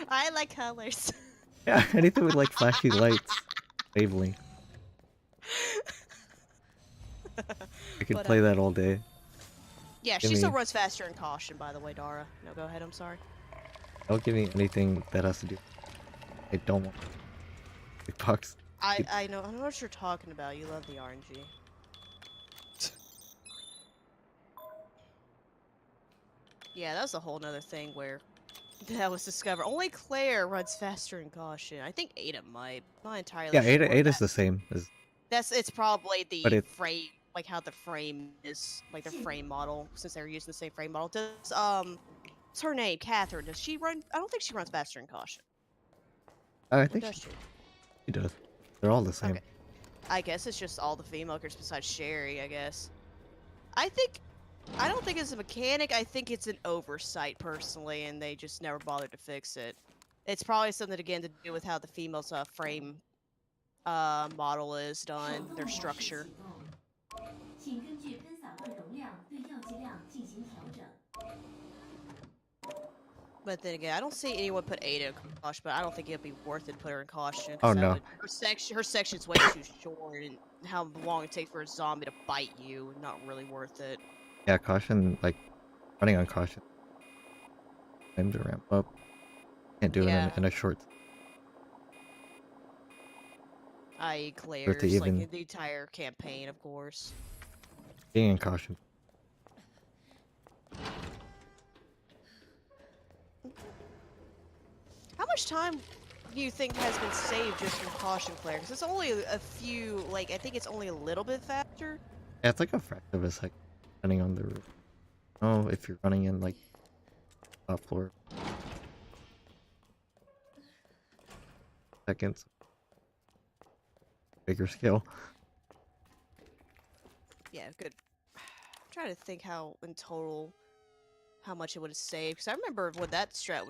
I like colors. Yeah, anything with like flashy lights, wavelength. I could play that all day. Yeah, Give she still me- runs faster in caution, by the way, Dara. No, go ahead. I'm sorry. Don't give me anything that has to do. I don't want. Big box. I know what you're talking about. You love the RNG. Yeah, that was a whole nother thing where that was discovered. Only Claire runs faster in caution. I think Ada might. Not entirely Yeah, sure. Ada's the same as. It's probably the But it- frame, like how the frame is, like the frame model, since they're using the same frame model. Does what's her name? Catherine. Does she run? I don't think she runs faster in caution. I Or think does she she? does. They're all the same. Okay. I guess it's just all the female characters besides Sherry, I guess. I don't think it's a mechanic, I think it's an oversight, personally, and they just never bothered to fix it. It's probably something, again, to do with how the female's frame model is done, their structure. But then again, I don't see anyone put Ada in caution, but I don't think it'd be worth it to put her in caution. 'Cause Oh, no. her section's way too short, and how long it takes for a zombie to bite you, not really worth it. Yeah, caution, like running on caution. Time to ramp up. Can't do Yeah. it in a short. I.e. Claire's, even- like, the entire campaign, of course. Being in caution. How much time do you think has been saved just from caution, Claire? Because it's only a few, like, I think it's only a little bit faster. Yeah, it's like a fraction of a second, depending on the route. Oh, if you're running in like top floor. Seconds. Bigger scale. Yeah, good. I'm trying to think how, in total, how much it would have saved. Because I remember when that strat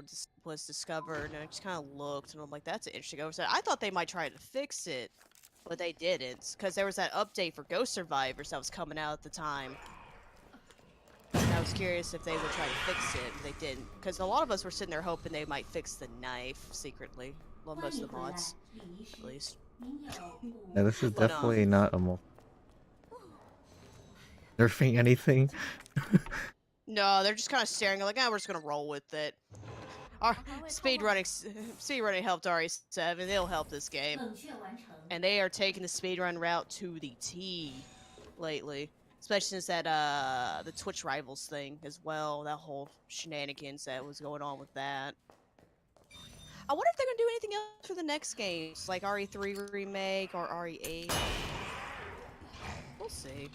was discovered, and I just kind of looked, and I'm like, that's an interesting oversight. I thought they might try to fix it, but they didn't. Because there was that update for Ghost Survivors that was coming out at the time. That I was curious if they would try to fix it, but they didn't. Because a lot of us were sitting there hoping they might fix the knife secretly. Well, most of the mods, at least. Yeah, this is But, definitely not a nerfing anything. No, they're just kind of staring like, we're just gonna roll with it. Our speedrunning helped RE7. They'll help this game, and they are taking the speedrun route to the T lately. Especially since that the Twitch Rivals thing as well. That whole shenanigans that was going on with that. I wonder if they're gonna do anything else for the next games, like RE3 remake or RE8. We'll see.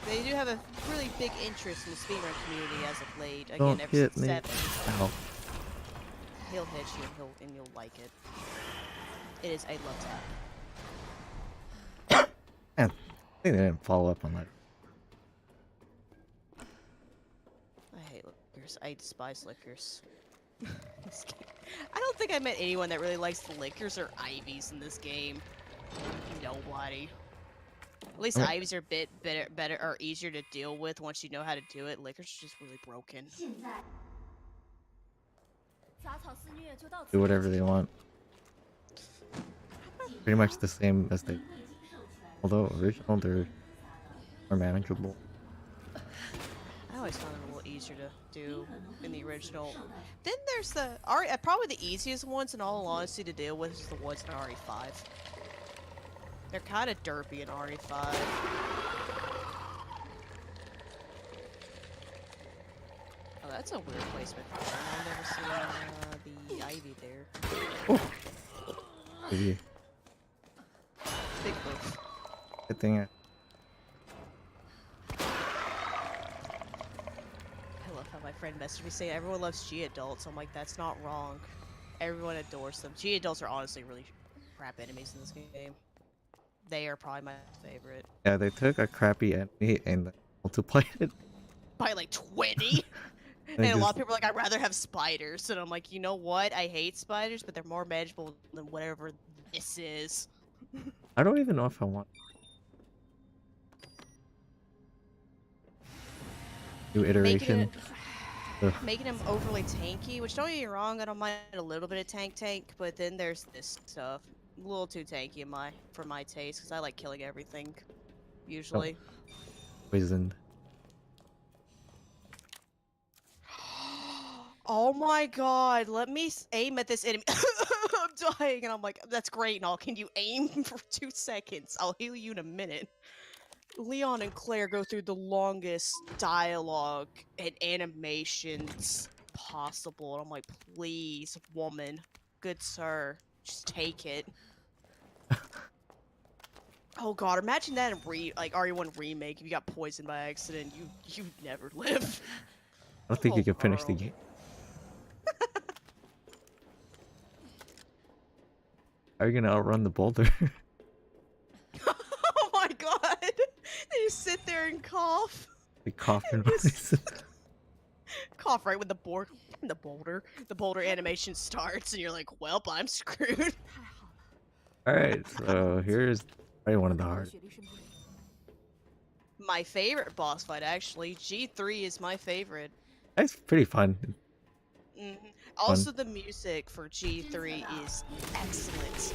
They do have a really big interest in the speedrun community as of late. Again, Don't ever hit since me. 7. Ow. He'll hit you and you'll like it. It is a love tap. Man, I think they didn't follow up on that. I hate lickers. I despise lickers. This game. I don't think I met anyone that really likes the lickers or ivies in this game. Nobody. At least ivies are a bit better or easier to deal with once you know how to do it. Lickers are just really broken. Do whatever they want. Pretty much the same as they. Although original, they're more manageable. I always found them a little easier to do in the original. Then there's the probably the easiest ones in all honesty to deal with is the ones in RE5. They're kind of derpy in RE5. Oh, that's a weird placement. I've never seen the ivy there. Oh. Maybe. Big move. Good thing. I love how my friend messaged me saying everyone loves G adults. I'm like, that's not wrong. Everyone adores them. G adults are honestly really crap enemies in this game. They are probably my favorite. Yeah, they took a crappy enemy and multiplied it. By like 20? And a lot of people are like, I'd rather have spiders. And I'm like, you know what? I hate spiders, but they're more manageable than whatever this is. I don't even know if I want. New iteration. Making him overly tanky, which don't get me wrong, I don't mind a little bit of tank, but then there's this stuff. A little too tanky for my taste, because I like killing everything, usually. Poisoned. Oh my god, let me aim at this enemy. I'm dying, and I'm like, that's great and all. Can you aim for 2 seconds? I'll heal you in a minute. Leon and Claire go through the longest dialogue and animations possible. And I'm like, please, woman, good sir, just take it. Oh god, imagine that in RE1 remake. If you got poisoned by accident, you never live. I don't think you can finish the game. How are you gonna outrun the boulder? Oh my god! They just sit there and cough. They cough and Cough right when the boulder animation starts, and you're like, "Well, I'm screwed." All right, so here's probably one of the hard. My favorite boss fight, actually, G3 is my favorite. That's pretty fun. Also, the music for G3 is excellent.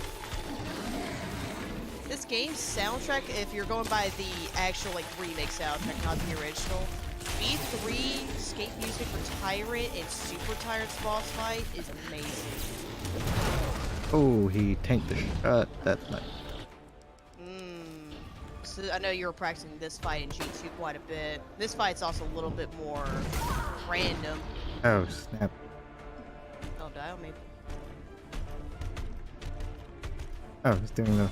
This game's soundtrack, if you're going by the actual remake soundtrack, not the original, G3 skate music for Tyrant and Super Tyrant's boss fight is amazing. Oh, he tanked the shot. That's nice. So I know you were practicing this fight in G2 quite a bit. This fight's also a little bit more random. Oh, snap. Don't die on me. Oh, he's doing the...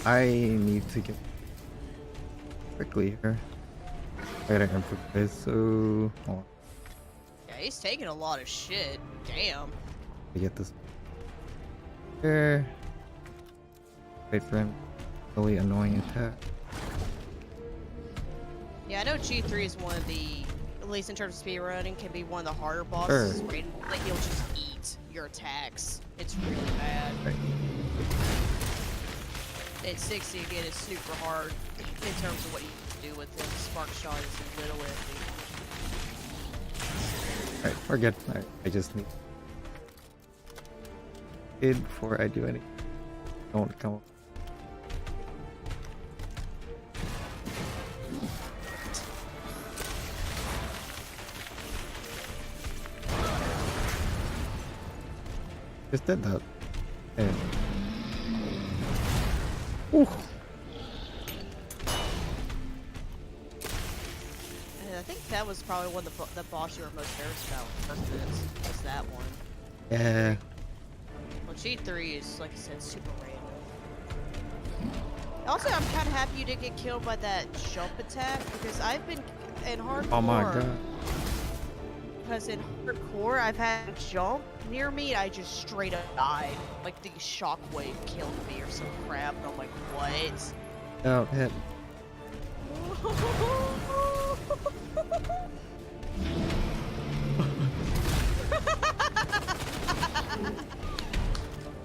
I need to get quickly here. I gotta improvise, so... Hold on. Yeah, he's taking a lot of shit. Damn. To get this... Here. Wait for him. Really annoying attack. Yeah, I know G3 is one of the, at least in terms of speedrunning, can be one of the harder bosses. Sure. Like, he'll just eat your attacks. It's really bad. Right. And 60 again is super hard in terms of what you can do with it. Spark shot is a little iffy. Alright, we're good. Alright, I just need it before I do anything. Don't come. Just did that. And ooh. And I think that was probably one of the boss you were most nervous about first minutes. Was that one. Yeah. Well, G3 is, like I said, super random. Also, I'm kind of happy you didn't get killed by that jump attack, because I've been in hardcore. Oh my god. Because in hardcore, I've had a jump near me, and I just straight up died. Like, the shockwave killed me or some crap, and I'm like, what? No, hit.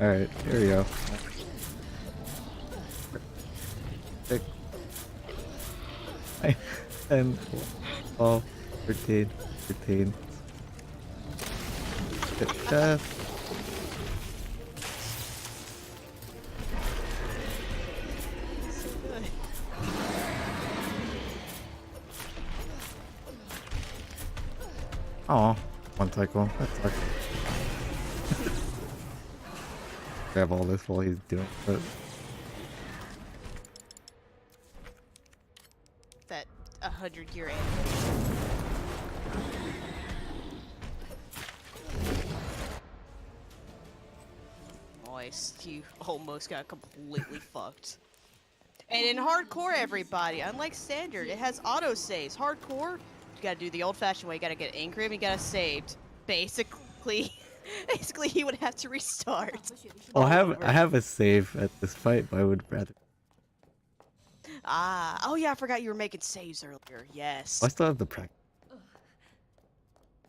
Alright, here we go. 6, 9, 10, 12, 13, 15. Hit death. So good. Aw, one cycle. That sucks. Grab all this while he's doing it. That 100-year animation. Nice. You almost got completely fucked. And in hardcore, everybody, unlike standard, it has auto saves. Hardcore, you gotta do the old-fashioned way. You gotta get angry and you gotta saved. Basically, you would have to restart. Well, all I over. have a save at this fight, but I would rather. Ah, oh yeah, I forgot you were making saves earlier. Yes, I still have the practice.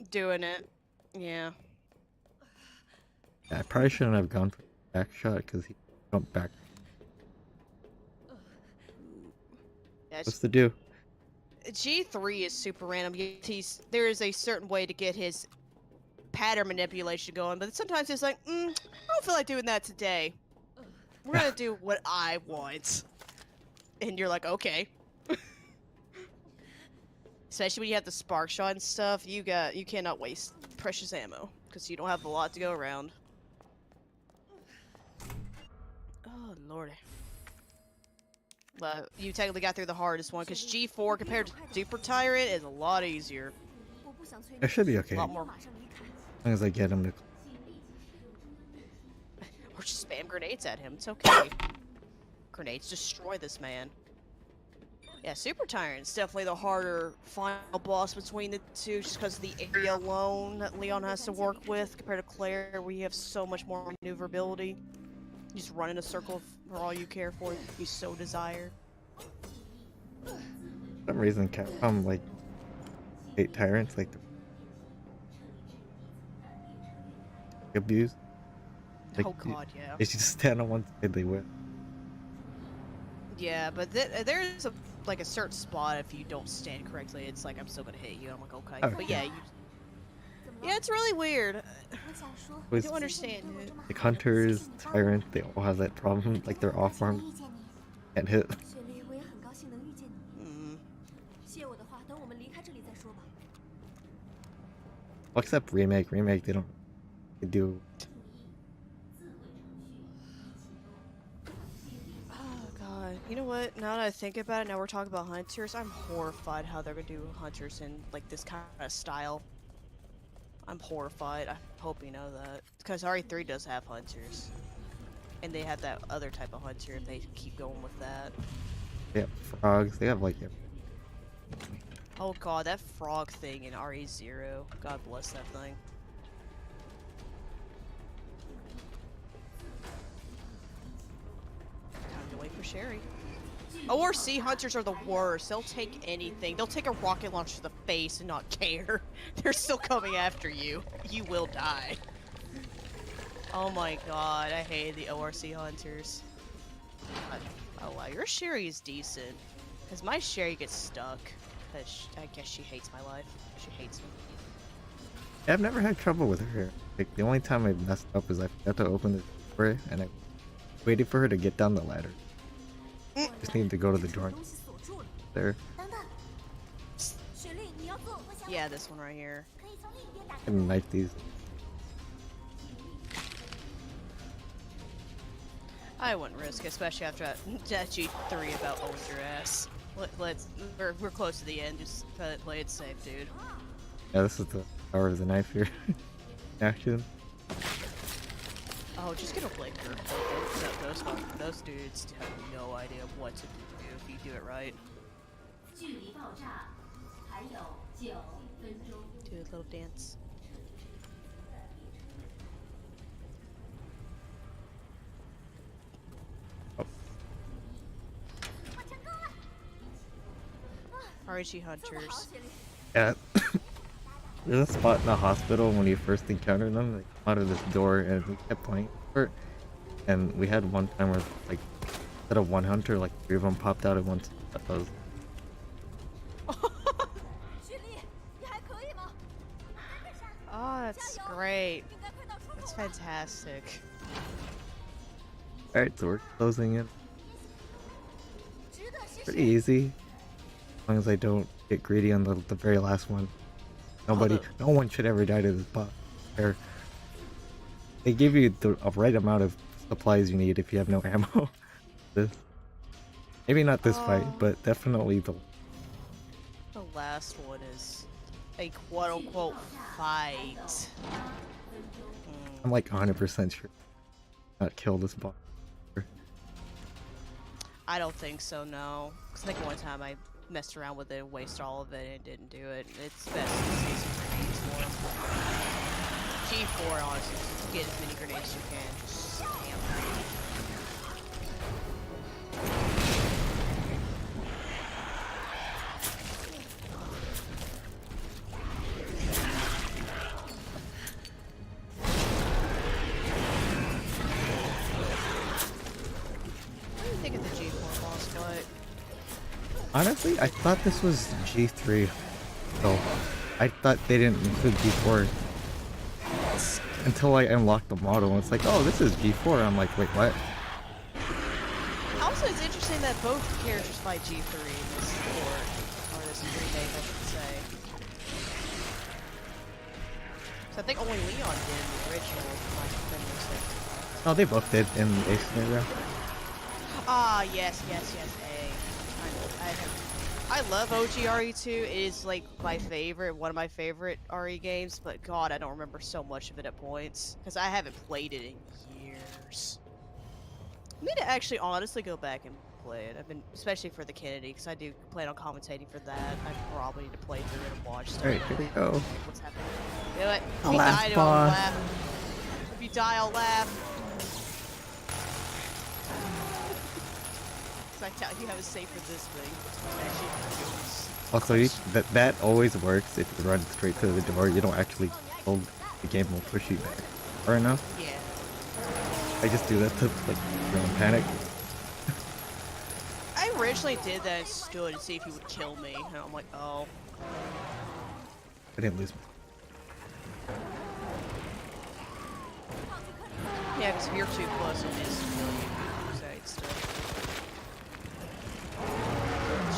doing it. Yeah. Yeah, I probably shouldn't have gone for the back shot because he jumped back. Yeah, What's to do? G3 is super random. There is a certain way to get his pattern manipulation going, but sometimes it's like, I don't feel like doing that today. We're gonna do what I want. And you're like, okay. Especially when you have the spark shot and stuff, you cannot waste precious ammo because you don't have a lot to go around. Oh lordy. Well, you technically got through the hardest one because G4 compared to Super Tyrant is a lot easier. I should be okay. A lot more. As long as I get him to. Or just spam grenades at him. It's okay. Grenades destroy this man. Yeah, Super Tyrant's definitely the harder final boss between the two, just because of the area alone that Leon has to work with compared to Claire, where you have so much more maneuverability. You just run in a circle for all you care for, you so desire. For some reason, Capcom like 8 tyrants like abused. Like, Oh god, yeah. They just stand on one side, they win. Yeah, but there's a certain spot if you don't stand correctly, it's like I'm still gonna hit you. I'm like, okay. Okay. But yeah, yeah, it's really weird. I Was don't understand it. like hunters, tyrant, they all have that problem. Like they're off armed, can't hit. Mm. Well, except remake, they don't they do. Oh god. You know what? Now that I think about it, now we're talking about hunters, I'm horrified how they're gonna do hunters in like this kind of style. I'm horrified. I hope you know that. Because RE3 does have hunters. And they have that other type of hunter if they keep going with that. They have frogs. They have like Oh god, that frog thing in RE0. God bless that thing. Time to wait for Sherry. ORC hunters are the worst. They'll take anything. They'll take a rocket launcher to the face and not care. They're still coming after you. You will die. Oh my god, I hate the ORC hunters. Oh wow, your Sherry is decent. Because my Sherry gets stuck. Because I guess she hates my life. She hates me. Yeah, I've never had trouble with her. Like, the only time I messed up is I forgot to open the door and I waited for her to get down the ladder. Just needed to go to the door. There. Yeah, this one right here. And knife these. I wouldn't risk, especially after that G3 about old your ass. We're close to the end. Just play it safe, dude. Yeah, this is the power of the knife here. Action. Oh, just get a flicker. Those dudes have no idea what to do if you do it right. Do a little dance. RG Hunters. Yeah. There's a spot in the hospital when you first encounter them, like, out of this door, and we kept playing for it. And we had one time where, like, instead of one hunter, like, 3 of them popped out at once. That was... Oh, that's great. That's fantastic. Alright, so we're closing it. Pretty easy. As long as I don't get greedy on the very last one. No one should ever die to this boss. They give you the right amount of supplies you need if you have no ammo. Maybe not this fight, but definitely the last one is a quote-unquote fight. I'm like 100% sure not kill this boss. I don't think so, no. Cause I think one time I messed around with it, wasted all of it, and didn't do it. It's best to save some grenades for him. G4, honestly, just get as many grenades as you can. Just spam. What do you think of the G4 boss fight? Honestly, I thought this was G3. So I thought they didn't include G4 until I unlocked the model. And it's like, oh, this is G4. I'm like, wait, what? Also, it's interesting that both characters fight G3 in this port, or this remake, I should say. So I think only Leon did in the original, if my memory serves. Oh, they both did in a scenario. Ah, yes, I love OG RE2. It is like my favorite, one of my favorite RE games, but god, I don't remember so much of it at points. Because I haven't played it in years. I need to actually honestly go back and play it. I've been, especially for the Kennedy, because I do plan on commentating for that. I probably need to play through it and watch stuff. Alright, here we go. What's happening? Do it. If The you last die, I'll boss. laugh. If you die, I'll laugh. I tell you, I was safe for this thing. Also, that always works if you run straight to the door. You don't actually hold the game will push you back far enough. Yeah. I just do that to like panic. I originally did that and stood to see if he would kill me, and I'm like, oh. I didn't lose. Yeah, because if you're too close, it is kill you. So it's still.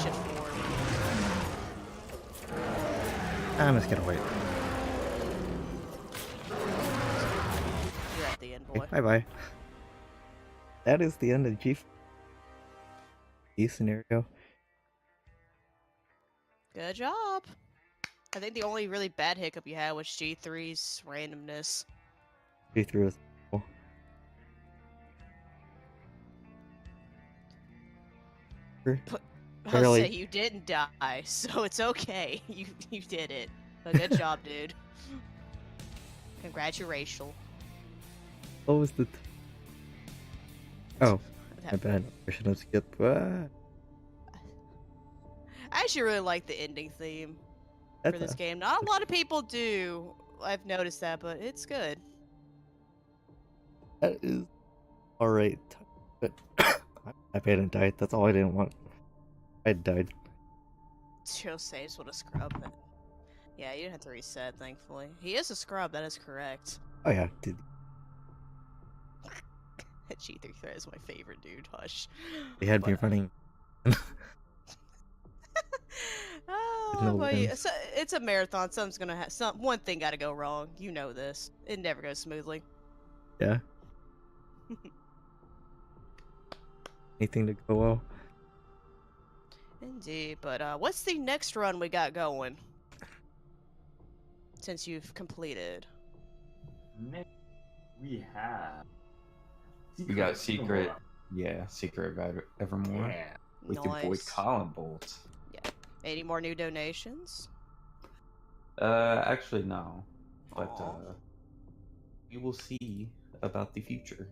Shift forward. I'm just gonna wait. You're at the end, boy. Okay, bye bye. That is the end of G scenario. Good job. I think the only really bad hiccup you had was G3's randomness. G3 was cool. I'll Really? say you didn't die, so it's okay. You did it. But good job, dude. Congratulations. What was the? Oh, my bad. I should have skipped. I actually really like the ending theme for this game. Not a lot of people do. I've noticed that, but it's good. That is alright. But I'm happy I didn't die. That's all I didn't want. I died. Chill saves with a scrub. Yeah, you didn't have to reset, thankfully. He is a scrub, that is correct. Oh yeah, dude. G3 threat is my favorite, dude. Hush. They had me But, running. oh, no but wins. so it's a marathon. Something's gonna have one thing got to go wrong. You know this. It never goes smoothly. Yeah. Anything to go well? Indeed. But what's the next run we got going? Since you've completed. Next, we have. We got Secret. Yeah, Secret of Evermore. Yeah. With your boy Nice. Colin Bolt. Yeah. Any more new donations? Actually, no. But, Aw. we will see about the future.